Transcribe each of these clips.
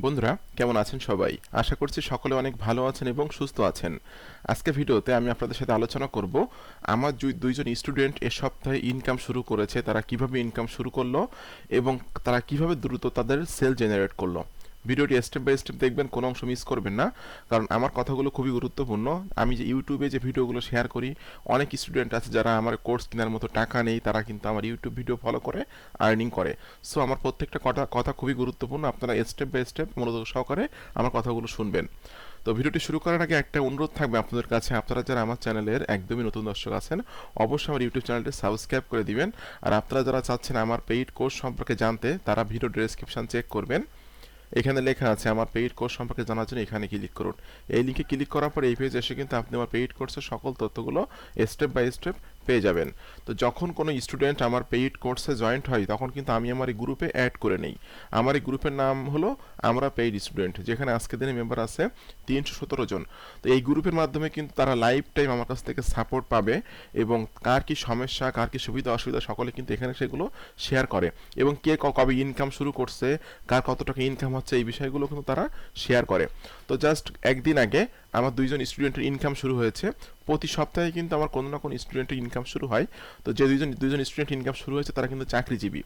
বন্ধুরা কেমন আছেন সবাই? আশা করছি সকলে অনেক ভালো আছেন এবং সুস্থ আছেন। আজকে ভিডিওতে আমি আপনাদের সাথে আলোচনা করব আমার দুইজন স্টুডেন্ট এ সপ্তাহে ইনকাম শুরু করেছে, তারা কিভাবে ইনকাম শুরু করলো এবং তারা কিভাবে দ্রুত তাদের সেল জেনারেট করলো। ভিডিওটি স্টেপ বাই স্টেপ দেখবেন, কোনো অংশ মিস করবেন না, কারণ আমার কথাগুলো খুবই গুরুত্বপূর্ণ। আমি যে ইউটিউবে যে ভিডিওগুলো শেয়ার করি, অনেক স্টুডেন্ট আছে যারা আমার কোর্স কেনার মতো টাকা নেই, তারা কিন্তু আমার ইউটিউব ভিডিও ফলো করে আর্নিং করে। সো আমার প্রত্যেকটা কথা খুবই গুরুত্বপূর্ণ, আপনারা স্টেপ বাই স্টেপ মনোযোগ সহকারে আমার কথাগুলো শুনবেন। তো ভিডিওটি শুরু করার আগে একটা অনুরোধ থাকবে আপনাদের কাছে, আপনারা যারা আমার চ্যানেলের একদমই নতুন দর্শক আছেন, অবশ্যই আমার ইউটিউব চ্যানেলটি সাবস্ক্রাইব করে দিবেন। আর আপনারা যারা চাচ্ছেন আমার পেইড কোর্স সম্পর্কে জানতে, তারা ভিডিও ডেসক্রিপশন চেক করবেন। এখানে লেখা আছে আমার পেইড কোর্স সম্পর্কে জানার জন্য এখানে ক্লিক করুন। এই লিঙ্কে ক্লিক করার পর এই পেজ এসে কিন্তু আপনি আমার পেইড কোর্সের সকল তথ্যগুলো স্টেপ বাই স্টেপ পেয়ে যাবেন। তো যখন কোনো স্টুডেন্ট আমার পেইড কোর্সে জয়েন্ট হয়, তখন কিন্তু আমি আমার এই গ্রুপে অ্যাড করে নেই। আমার এই গ্রুপের নাম হলো আমরা পেইড স্টুডেন্ট, যেখানে আজকের দিনে মেম্বার আছে 317 জন। তো এই গ্রুপের মাধ্যমে কিন্তু তারা লাইফ টাইম আমার কাছ থেকে সাপোর্ট পাবে এবং কার কি সমস্যা, কার কি সুবিধা অসুবিধা, সকলে কিন্তু এখানে সেগুলো শেয়ার করে। এবং কে কবে ইনকাম শুরু করছে, কার কত টাকা ইনকাম হচ্ছে, এই বিষয়গুলো কিন্তু তারা শেয়ার করে। তো জাস্ট একদিন আগে আমার দুইজন স্টুডেন্টের ইনকাম শুরু হয়েছে। প্রতি সপ্তাহে কিন্তু আমার কোনো না কোনো স্টুডেন্টের ইনকাম শুরু হয়। তো যে দুইজন স্টুডেন্ট ইনকাম শুরু হয়েছে, তারা কিন্তু চাকরিজীবী।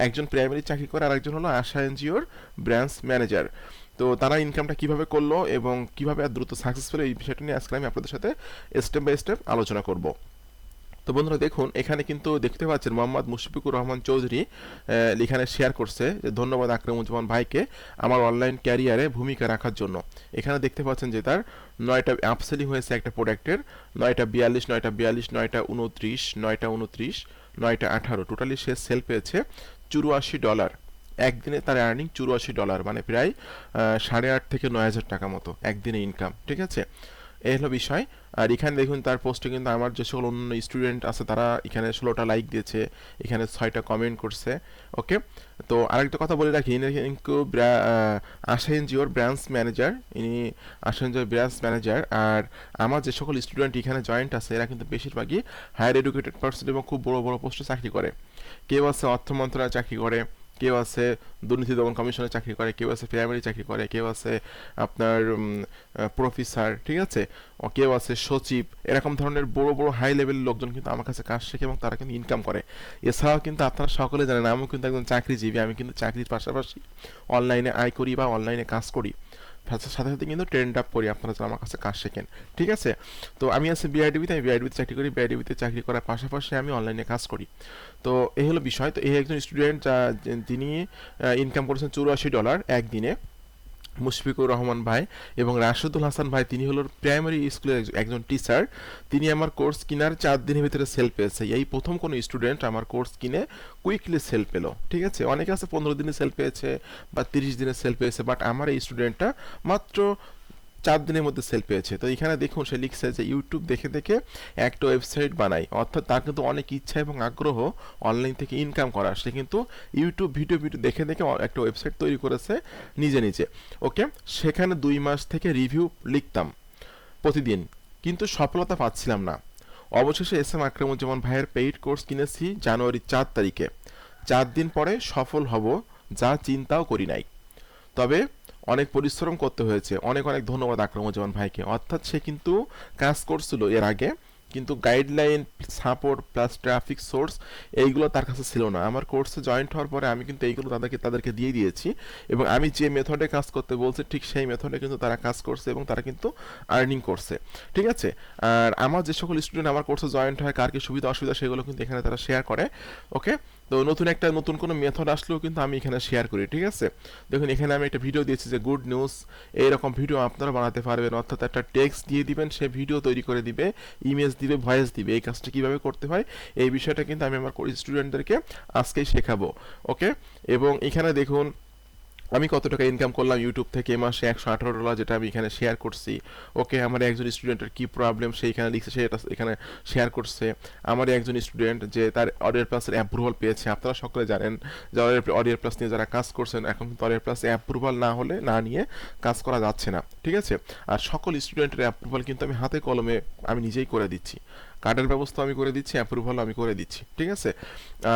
একজন প্রাইমারি চাকরি করে, আর একজন হলো আশা এনজিওর ব্রাঞ্চ ম্যানেজার। তো তারা ইনকামটা কিভাবে করলো এবং কিভাবে আর দ্রুত সাকসেসফুল, এই বিষয়টা নিয়ে আজকে আমি আপনাদের সাথে স্টেপ বাই স্টেপ আলোচনা করব। তো বন্ধুরা দেখুন, এখানে কিন্তু দেখতে পাচ্ছেন মোহাম্মদ মুশফিকুর রহমান চৌধুরী এখানে শেয়ার করছে যে ধন্যবাদ আকরামুজ্জামান ভাইকে আমার অনলাইন ক্যারিয়ারে ভূমিকা রাখার জন্য। এখানে দেখতে পাচ্ছেন যে তার 9টা আপসেলিং হয়েছে একটা প্রোডাক্টের, 9টা 42, 9টা 42, 9টা 29, 9টা 29, 9টা 18, টোটালি সে সেল পেয়েছে $84। একদিনে তার আর্নিং $84, মানে প্রায় 8,500 থেকে 9,000 টাকা মতো একদিনে ইনকাম। ঠিক আছে, এই হলো বিষয়। আর এখানে দেখুন তার পোস্টে কিন্তু আমার যে সকল অন্য স্টুডেন্ট আছে, তারা এখানে 16টা লাইক দিয়েছে, এখানে 6টা কমেন্ট করছে। ওকে, তো আরেকটা কথা বলে রাখি, ইনি কিন্তু আশা এনজিওর ব্রাঞ্চ ম্যানেজার, ইনি আশা এনজিওর ব্রাঞ্চ ম্যানেজার। আর আমার যে সকল স্টুডেন্ট এখানে জয়েন্ট আছে, এরা কিন্তু বেশিরভাগই হায়ার এডুকেটেড পার্সন এবং খুব বড় বড় পোস্টে চাকরি করে। কেউ আছে অর্থ মন্ত্রণালয়ে চাকরি করে, কেউ আছে দুর্নীতি দমন কমিশনে চাকরি করে, কেউ আছে প্রাইমারি চাকরি করে, কেউ আছে আপনার প্রফেসর, ঠিক আছে, কেউ আছে সচিব। এরকম ধরনের বড় বড় হাই লেভেলের লোকজন কিন্তু আমার কাছে কাজ শেখে এবং তারা কিন্তু ইনকাম করে। এছাড়াও কিন্তু আপনারা সকলে জানেন আমিও কিন্তু একজন চাকরিজীবী, আমি কিন্তু চাকরির পাশাপাশি অনলাইনে আয় করি বা অনলাইনে কাজ করি, সাথে সাথে কিন্তু ট্রেন্ড আপ করি আপনারা যারা আমার কাছে কাজ শেখেন। ঠিক আছে, তো আমি আছি বিআইডিবিতে, আমি বিআইডিবিতে চাকরি করি, বিআইডিবিতে চাকরি করার পাশাপাশি আমি অনলাইনে কাজ করি। তো এই হলো বিষয়। তো এই একজন স্টুডেন্ট যিনি ইনকাম করেছেন $84 একদিনে, মুশফিকুর রহমান ভাই। এবং রাশেদুল হাসান ভাই, তিনি হলো প্রাইমারি স্কুলের একজন টিচার। তিনি আমার কোর্স কেনার 4 দিনের ভিতরে সেল পেয়েছে। এই প্রথম কোনো স্টুডেন্ট আমার কোর্স কিনে কুইকলি সেল পেলো। ঠিক আছে, অনেকে আছে 15 দিনে সেল পেয়েছে বা 30 দিনে সেল পেয়েছে, বাট আমার এই স্টুডেন্টটা মাত্র 4 দিনের মধ্যে সেল পেয়েছে। তো এখানে দেখুন সে লিখছে যে ইউটিউব দেখে দেখে একটা ওয়েবসাইট বানাই, অর্থাৎ তার কিন্তু অনেক ইচ্ছা এবং আগ্রহ অনলাইন থেকে ইনকাম করার। সে কিন্তু ইউটিউব ভিডিও দেখে দেখে একটা ওয়েবসাইট তৈরি করেছে নিজে নিজে। ওকে, সেখানে 2 মাস থেকে রিভিউ লিখতাম প্রতিদিন, কিন্তু সফলতা পাচ্ছিলাম না। অবশেষে এস এম আকরামুজ্জামান ভাইয়ের পেইড কোর্স কিনেছি জানুয়ারি 4 তারিখে। 4 দিন পরে সফল হব, যা চিন্তাও করি নাই। তবে অনেক পরিশ্রম করতে হয়েছে। অনেক অনেক ধন্যবাদ আকরামুজ্জামান ভাইকে। অর্থাৎ সে কিন্তু কাজ করছিল এর আগে, কিন্তু guideline, support plus traffic source এইগুলো তার কাছে ছিল না। আমার কোর্সে জয়েন্ট হওয়ার পরে আমি কিন্তু এইগুলো তাদেরকে দিয়ে দিয়েছি এবং আমি যে মেথডে কাজ করতে বলছি ঠিক সেই মেথডে কিন্তু তারা কাজ করছে এবং তারা কিন্তু আর্নিং করছে। ঠিক আছে, আর আমার যে সকল স্টুডেন্ট আমার কোর্সে জয়েন্ট হয়, কার কি সুবিধা অসুবিধা সেগুলো কিন্তু এখানে তারা শেয়ার করে। ওকে, তো নতুন কোনো মেথড আসলেও কিন্তু আমি এখানে শেয়ার করি। ঠিক আছে, দেখুন এখানে আমি একটা ভিডিও দিয়েছি যে গুড নিউজ, এইরকম ভিডিও আপনারা বানাতে পারবেন। অর্থাৎ একটা টেক্সট দিয়ে দিবেন, সে ভিডিও তৈরি করে দিবে, ইমেজ দিবে, ভয়েস দিবে। এই কাজটা কিভাবে করতে হয় এই বিষয়টা কিন্তু আমি আমার স্টুডেন্টদেরকে আজকেই শেখাবো। ওকে, এবং এখানে দেখুন আমি কত টাকা ইনকাম করলাম ইউটিউব থেকে মাসে $118, যেটা আমি এখানে শেয়ার করছি। ওকে, আমার একজন স্টুডেন্টের কি প্রবলেম সে এখানে লিখছে, সে এটা এখানে শেয়ার করছে। আমার একজন স্টুডেন্ট যে তার অডিও প্লাসের অ্যাপ্রুভাল পেয়েছে। আপনারা সকলে জানেন যে অডিও প্লাস নিয়ে যারা কাজ করছেন, এখন কিন্তু অডিও প্লাস অ্যাপ্রুভাল না নিয়ে কাজ করা যাচ্ছে না। ঠিক আছে, আর সকল স্টুডেন্টের অ্যাপ্রুভাল কিন্তু আমি হাতে কলমে আমি নিজেই করে দিচ্ছি। কার্ডের ব্যবস্থা আমি করে দিচ্ছি, অ্যাপ্রুভাল আমি করে দিচ্ছি, ঠিক আছে।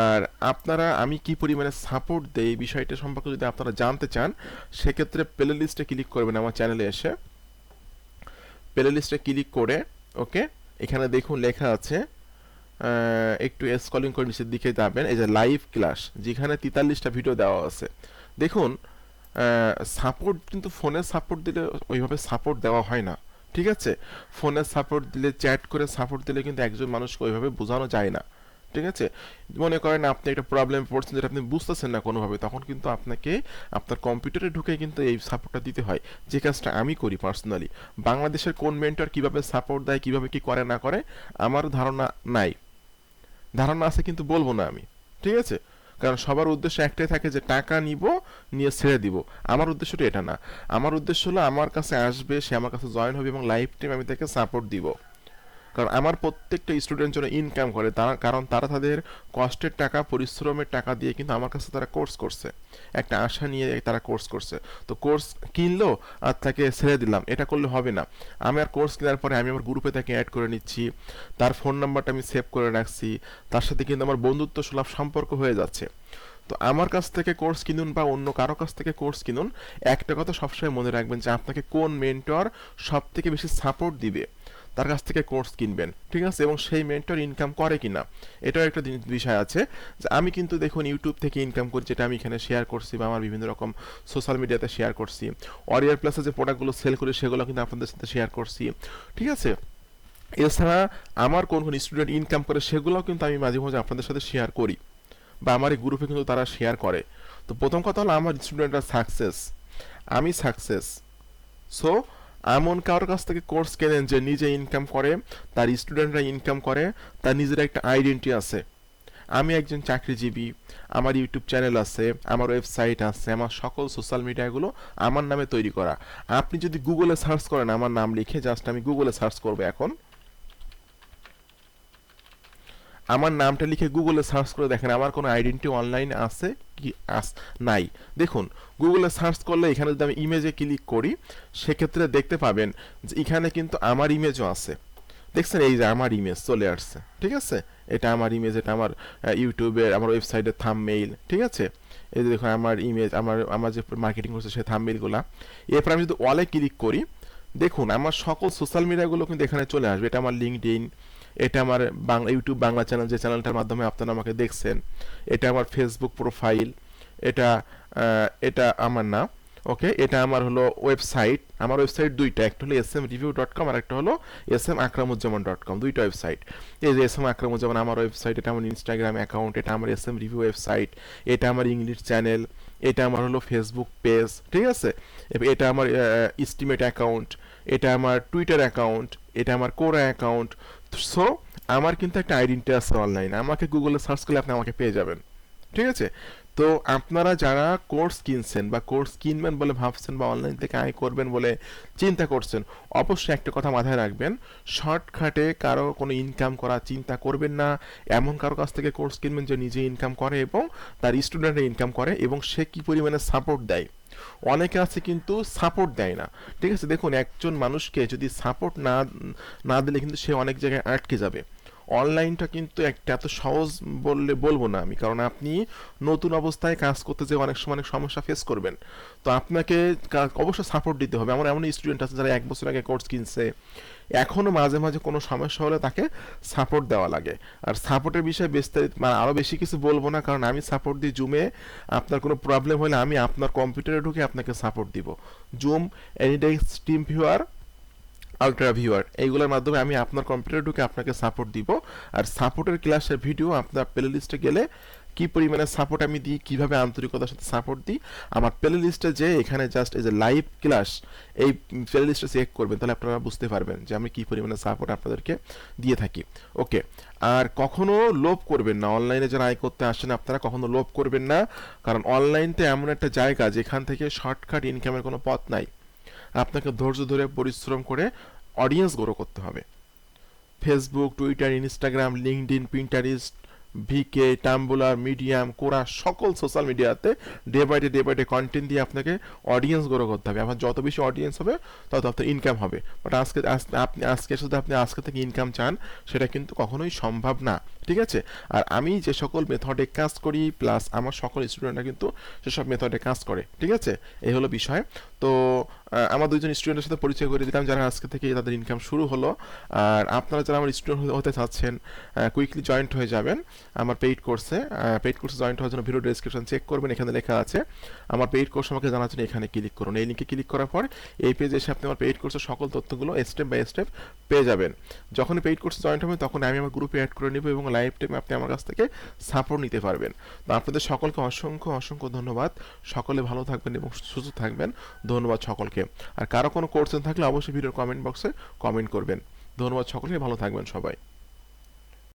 আর আপনারা আমি কি পরিমাণে সাপোর্ট দেই এই বিষয়টা সম্পর্কে যদি আপনারা জানতে চান, সেক্ষেত্রে প্লে লিস্টে ক্লিক করবেন আমার চ্যানেলে এসে। প্লে লিস্টে ক্লিক করে ওকে, এখানে দেখুন লেখা আছে, একটু স্ক্রলিং করে নিচের দিকে যাবেন, এই যে লাইভ ক্লাস, যেখানে 43টা ভিডিও দেওয়া আছে। দেখুন সাপোর্ট কিন্তু ফোনে সাপোর্ট দিলে ওইভাবে সাপোর্ট দেওয়া হয় না, ঠিক আছে। ফোনে সাপোর্ট দিলে, চ্যাট করে সাপোর্ট দিলে কিন্তু একজন মানুষকে ওইভাবে বোঝানো যায় না, ঠিক আছে। মনে করেন আপনি একটা প্রবলেম পড়ছেন যেটা আপনি বুঝতেছেন না কোনোভাবে, তখন কিন্তু আপনাকে আপনার কম্পিউটারে ঢুকে কিন্তু এই সাপোর্টটা দিতে হয়, যে কাজটা আমি করি পার্সোনালি। বাংলাদেশের কোন মেন্টর কিভাবে সাপোর্ট দেয়, কিভাবে কি করে না করে আমার ধারণা নাই, ধারণা আছে কিন্তু বলবো না আমি, ঠিক আছে। কারণ সবার উদ্দেশ্য একটাই থাকে যে টাকা নিব, নিয়ে ছেড়ে দিব। আমার উদ্দেশ্যটা এটা না। আমার উদ্দেশ্য হলো আমার কাছে আসবে, সে আমার কাছে জয়েন হবে এবং লাইফ টাইম আমি তাকে সাপোর্ট দিব। কারণ আমার প্রত্যেকটা স্টুডেন্ট যেন ইনকাম করে, তারা কারণ তারা তাদের কষ্টের টাকা, পরিশ্রমের টাকা দিয়ে কিন্তু আমার কাছে তারা কোর্স করছে, একটা আশা নিয়ে তারা কোর্স করছে। তো কোর্স কিনলো আর তাকে ছেড়ে দিলাম, এটা করলে হবে না। আমি আর কোর্স কেনার পরে আমি আমার গ্রুপে তাকে অ্যাড করে নিচ্ছি, তার ফোন নাম্বারটা আমি সেভ করে রাখছি, তার সাথে কিন্তু আমার বন্ধুত্ব সুলভ সম্পর্ক হয়ে যাচ্ছে। তো আমার কাছ থেকে কোর্স কিনুন বা অন্য কারো কাছ থেকে কোর্স কিনুন, একটা কথা সবসময় মনে রাখবেন যে আপনাকে কোন মেন্টর সব থেকে বেশি সাপোর্ট দিবে তার কাছ থেকে কোর্স কিনবেন, ঠিক আছে। এবং সেই মেন্টর ইনকাম করে কিনা এটাও একটা বিষয় আছে। যে আমি কিন্তু দেখুন ইউটিউব থেকে ইনকাম করি, যেটা আমি এখানে শেয়ার করছি বা আমার বিভিন্ন রকম সোশ্যাল মিডিয়াতে শেয়ার করছি। ওয়ারিয়ার প্লাসে যে প্রোডাক্টগুলো সেল করি সেগুলো কিন্তু আপনাদের সাথে শেয়ার করছি, ঠিক আছে। এছাড়া আমার কোন কোন স্টুডেন্ট ইনকাম করে সেগুলোও কিন্তু আমি মাঝে মাঝে আপনাদের সাথে শেয়ার করি, বা আমার এই গ্রুপে কিন্তু তারা শেয়ার করে। তো প্রথম কথা হলো আমার স্টুডেন্টরা সাকসেস, আমি সাকসেস। সো এমন কারোর কাছ থেকে কোর্স কেনেন যে নিজে ইনকাম করে, তার স্টুডেন্টরা ইনকাম করে, তার নিজের একটা আইডেন্টি আছে। আমি একজন চাকরিজীবী, আমার ইউটিউব চ্যানেল আছে, আমার ওয়েবসাইট আছে, আমার সকল সোশ্যাল মিডিয়াগুলো আমার নামে তৈরি করা। আপনি যদি গুগলে সার্চ করেন আমার নাম লিখে, জাস্ট আমি গুগলে সার্চ করবো এখন, আমার নামটা লিখে গুগলে সার্চ করে দেখেন আমার কোনো আইডেন্টি অনলাইন আছে কি নাই। দেখুন গুগলে সার্চ করলে এখানে যদি আমি ইমেজে ক্লিক করি, সেক্ষেত্রে দেখতে পাবেন যে এখানে কিন্তু আমার ইমেজও আছে। দেখছেন এই যে আমার ইমেজ চলে আসছে, ঠিক আছে। এটা আমার ইমেজ, এটা আমার ইউটিউবের, আমার ওয়েবসাইটের থাম্বনেইল, ঠিক আছে। এই যে দেখুন আমার ইমেজ, আমার আমার যে মার্কেটিং করছে সেই থাম্বনেইলগুলো। এরপর আমি যদি ওয়ালে ক্লিক করি, দেখুন আমার সকল সোশ্যাল মিডিয়াগুলো কিন্তু এখানে চলে আসবে। এটা আমার লিঙ্কডইন, এটা আমার বাংলা ইউটিউব বাংলা চ্যানেল, যে চ্যানেলটার মাধ্যমে আপনারা আমাকে দেখছেন, এটা আমার ফেসবুক প্রোফাইল, এটা এটা আমার না, ওকে। এটা আমার হলো ওয়েবসাইট, আমার ওয়েবসাইট দুইটা, একটা হলো smreview.com আর একটা হলো smakramuzzaman.com, দুইটা ওয়েবসাইট। এই যে SM আকরামুজ্জামান আমার ওয়েবসাইট, এটা আমার ইনস্টাগ্রাম অ্যাকাউন্ট, এটা আমার SM রিভিউ ওয়েবসাইট, এটা আমার ইংলিশ চ্যানেল, এটা আমার হলো ফেসবুক পেজ, ঠিক আছে। এটা আমার ইস্টিমেট অ্যাকাউন্ট, এটা আমার টুইটার অ্যাকাউন্ট, এটা আমার কোরা অ্যাকাউন্ট। সো আমার কিন্তু একটা আইডেন্টি আছে অনলাইনে, আমাকে গুগলে সার্চ করলে আপনি আমাকে পেয়ে যাবেন, ঠিক আছে। তো আপনারা যারা কোর্স কিনছেন বা কোর্স কিনবেন বলে ভাবছেন বা অনলাইন থেকে আয় করবেন বলে চিন্তা করছেন, অবশ্যই একটা কথা মাথায় রাখবেন, শর্টকাটে কারো কোনো ইনকাম করার চিন্তা করবেন না। এমন কারো কাছ থেকে কোর্স কিনবেন যে নিজে ইনকাম করে এবং তার স্টুডেন্টরা ইনকাম করে এবং সে কি পরিমাণে সাপোর্ট দেয়। অনেকে আছে কিন্তু সাপোর্ট দেয় না, ঠিক আছে। দেখুন একজন মানুষকে যদি সাপোর্ট না দিলে কিন্তু সে অনেক জায়গায় আটকে যাবে। অনলাইনটা কিন্তু একটা এত সহজ বলবো না আমি, কারণ আপনি নতুন অবস্থায় কাজ করতে যেয়ে অনেক সময় অনেক সমস্যা ফেস করবেন। তো আপনাকে অবশ্যই সাপোর্ট দিতে হবে। আমার এমন স্টুডেন্ট আছে যারা 1 বছর আগে কোর্স কিনছে, এখনও মাঝে মাঝে কোনো সমস্যা হলে তাকে সাপোর্ট দেওয়া লাগে। আর সাপোর্টের বিষয়ে বিস্তারিত মানে আরও বেশি কিছু বলবো না, কারণ আমি সাপোর্ট দিই জুমে। আপনার কোনো প্রবলেম হলে আমি আপনার কম্পিউটারে ঢুকে আপনাকে সাপোর্ট দিব। Zoom, AnyDesk, team viewer, ultra viewer, এইগুলোর মাধ্যমে আমি আপনার কম্পিউটারে ঢুকে আপনাকে সাপোর্ট দিব। আর সাপোর্টের ক্লাসের ভিডিও আপনার প্লে লিস্টে গেলে কি পরিমাণে সাপোর্ট আমি দিই, কিভাবে আন্তরিকতার সাথে সাপোর্ট দিই, আমার প্লে লিস্টে যে এখানে জাস্ট এই যে লাইভ ক্লাস, এই প্লে লিস্টে চেক করবেন, তাহলে আপনারা বুঝতে পারবেন যে আমি কি পরিমাণে সাপোর্ট আপনাদেরকে দিয়ে থাকি, ওকে। আর কখনো লোভ করবেন না, অনলাইনে যারা আয় করতে আসেন আপনারা কখনো লোভ করবেন না, কারণ অনলাইনটা এমন একটা জায়গা যেখান থেকে শর্টকাট ইনকামের কোনো পথ নাই। আপনাকে ধৈর্য ধরে পরিশ্রম করে অডিয়েন্স গ্রো করতে হবে। Facebook, Twitter, Instagram, LinkedIn, Pinterest, VK, Tumblr, Medium, Quora সকল সোশ্যাল মিডিয়াতে ডে বাই ডে কন্টেন্ট দিয়ে আপনাকে অডিয়েন্স গ্রো করতে হবে। আমার যত বেশি অডিয়েন্স হবে তত আপনার ইনকাম হবে। বাট আপনি শুধু আজকে থেকে ইনকাম চান, সেটা কিন্তু কখনোই সম্ভব না, ঠিক আছে? আর আমি যে সকল মেথডে কাজ করি প্লাস আমার সকল স্টুডেন্টরা কিন্তু সেসব মেথডে কাজ করে, ঠিক আছে? এই হলো বিষয়। তো আমার দুইজন স্টুডেন্টের সাথে পরিচয় করে দিলাম যারা আজকে থেকে তাদের ইনকাম শুরু হলো। আর আপনারা যারা আমার স্টুডেন্ট হতে চাচ্ছেন, কুইকলি জয়েন্ট হয়ে যাবেন আমার পেইড কোর্সে জয়েন্ট হওয়ার জন্য ভিডিও ডেসক্রিপশন চেক করবেন, এখানে লেখা আছে আমার পেইড কোর্স আমাকে জানার জন্য এখানে ক্লিক করুন। এই লিঙ্কে ক্লিক করার পর এই পেজে এসে আপনি আমার পেইড কোর্সের সকল তথ্যগুলো স্টেপ বাই স্টেপ পেয়ে যাবেন। যখনই পেইড কোর্সে জয়েন্ট হবেন তখন আমি আমার গ্রুপে অ্যাড করে নেব এবং লাইভ টাইমে আপনি আমার কাছ থেকে সাপোর্ট নিতে পারবেন। তো আপনাদের সকলকে অসংখ্য অসংখ্য ধন্যবাদ। সকলে ভালো থাকবেন এবং সুস্থ থাকবেন। ধন্যবাদ সকলকে। আর কারো কোনো কোশ্চেন থাকলে অবশ্যই ভিডিওর কমেন্ট বক্সে কমেন্ট করবেন। ধন্যবাদ সকলকে, ভালো থাকবেন সবাই।